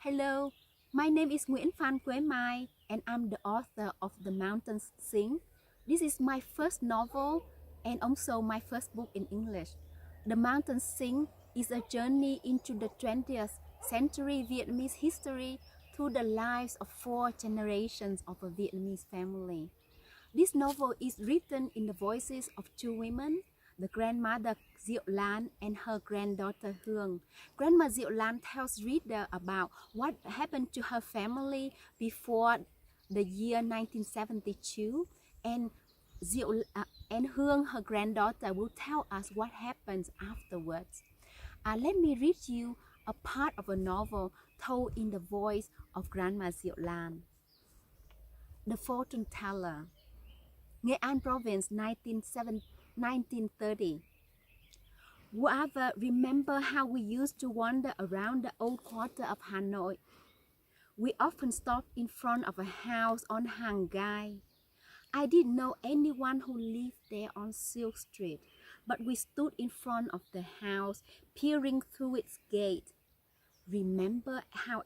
Hello, my name is Nguyễn Phan Quế Mai and I'm the author of The Mountains Sing. This is my first novel and also my first book in English. The Mountains Sing is a journey into the 20th century Vietnamese history through the lives of 4 generations of a Vietnamese family. This novel is written in the voices of 2 women, the grandmother Diệu Lan and her granddaughter Hương. Grandma Diệu Lan tells reader about what happened to her family before the year 1972, and Hương, her granddaughter, will tell us what happens afterwards. Let me read you a part of a novel told in the voice of Grandma Diệu Lan. The Fortune Teller, Nghệ An Province, 1930. Whoever remember how we used to wander around the old quarter of Hanoi? We often stopped in front of a house on Hàng Gai. I didn't know anyone who lived there on Silk Street, but we stood in front of the house, peering through its gate. Remember how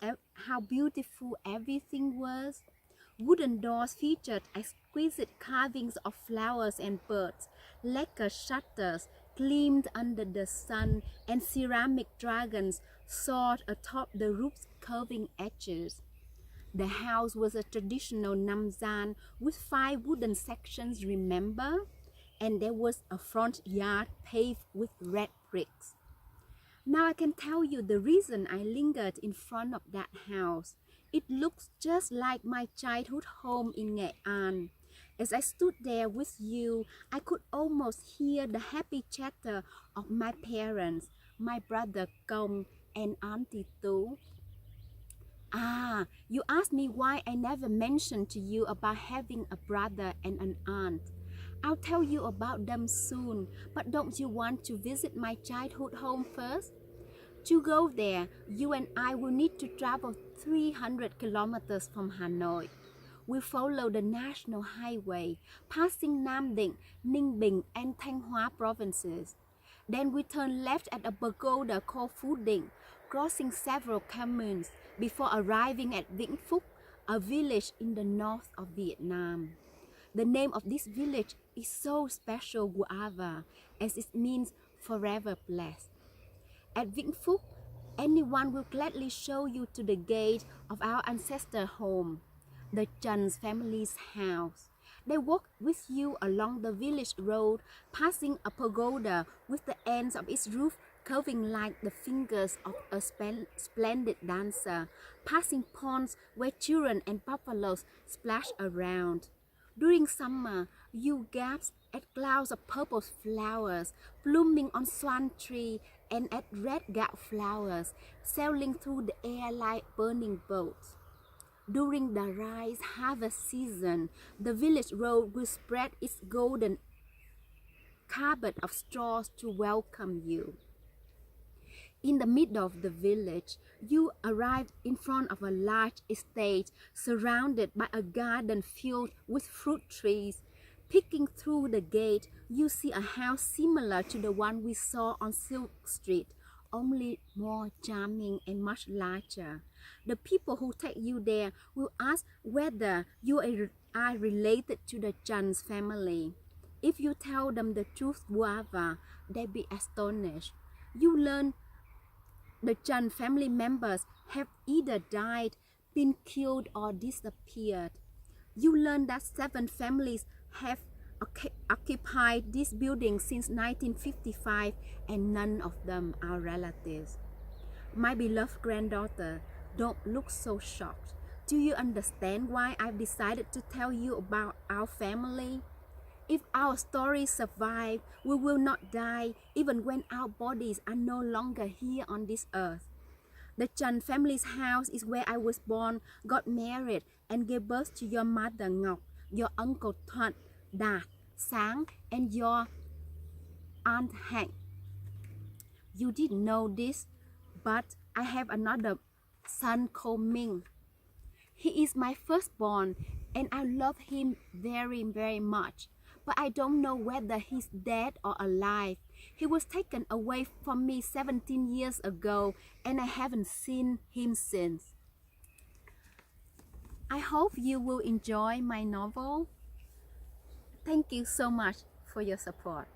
beautiful everything was? Wooden doors featured exquisite carvings of flowers and birds. Lacquer shutters gleamed under the sun, and ceramic dragons soared atop the roof's curving edges. The house was a traditional namzan with 5 wooden sections, remember? And there was a front yard paved with red bricks. Now I can tell you the reason I lingered in front of that house. It looks just like my childhood home in Nghệ An. As I stood there with you, I could almost hear the happy chatter of my parents, my brother Công and Auntie Tu. You asked me why I never mentioned to you about having a brother and an aunt. I'll tell you about them soon, but don't you want to visit my childhood home first? To go there, you and I will need to travel 300 kilometers from Hanoi. We follow the national highway, passing Nam Định, Ninh Bình, and Thanh Hóa provinces. Then we turn left at a pagoda called Phú Định, crossing several communes before arriving at Vĩnh Phúc, a village in the north of Vietnam. The name of this village is so special, Guava, as it means forever blessed. At Vĩnh Phúc, anyone will gladly show you to the gate of our ancestor home, the Trần family's house. They walk with you along the village road, passing a pagoda with the ends of its roof curving like the fingers of a splendid dancer, passing ponds where children and buffaloes splash around. During summer, you gasp at clouds of purple flowers blooming on swan tree and at red gout flowers sailing through the air like burning boats. During the rice harvest season, the village road will spread its golden carpet of straws to welcome you. In the middle of the village, you arrive in front of a large estate surrounded by a garden filled with fruit trees. Peeking through the gate, you see a house similar to the one we saw on Silk Street, only more charming and much larger. The people who take you there will ask whether you are related to the Trần family. If you tell them the truth, Guava, they'll be astonished. You learn the Trần family members have either died, been killed, or disappeared. You learn that 7 families have occupied this building since 1955 and none of them are relatives. My beloved granddaughter, don't look so shocked. Do you understand why I've decided to tell you about our family? If our stories survive, we will not die even when our bodies are no longer here on this earth. The Trần family's house is where I was born, got married, and gave birth to your mother Ngọc, your uncle Thuận, Đạt, Sáng, and your aunt Hạnh. You didn't know this, but I have another son called Minh. He is my firstborn, and I love him very, very much. But I don't know whether he's dead or alive. He was taken away from me 17 years ago, and I haven't seen him since. I hope you will enjoy my novel. Thank you so much for your support.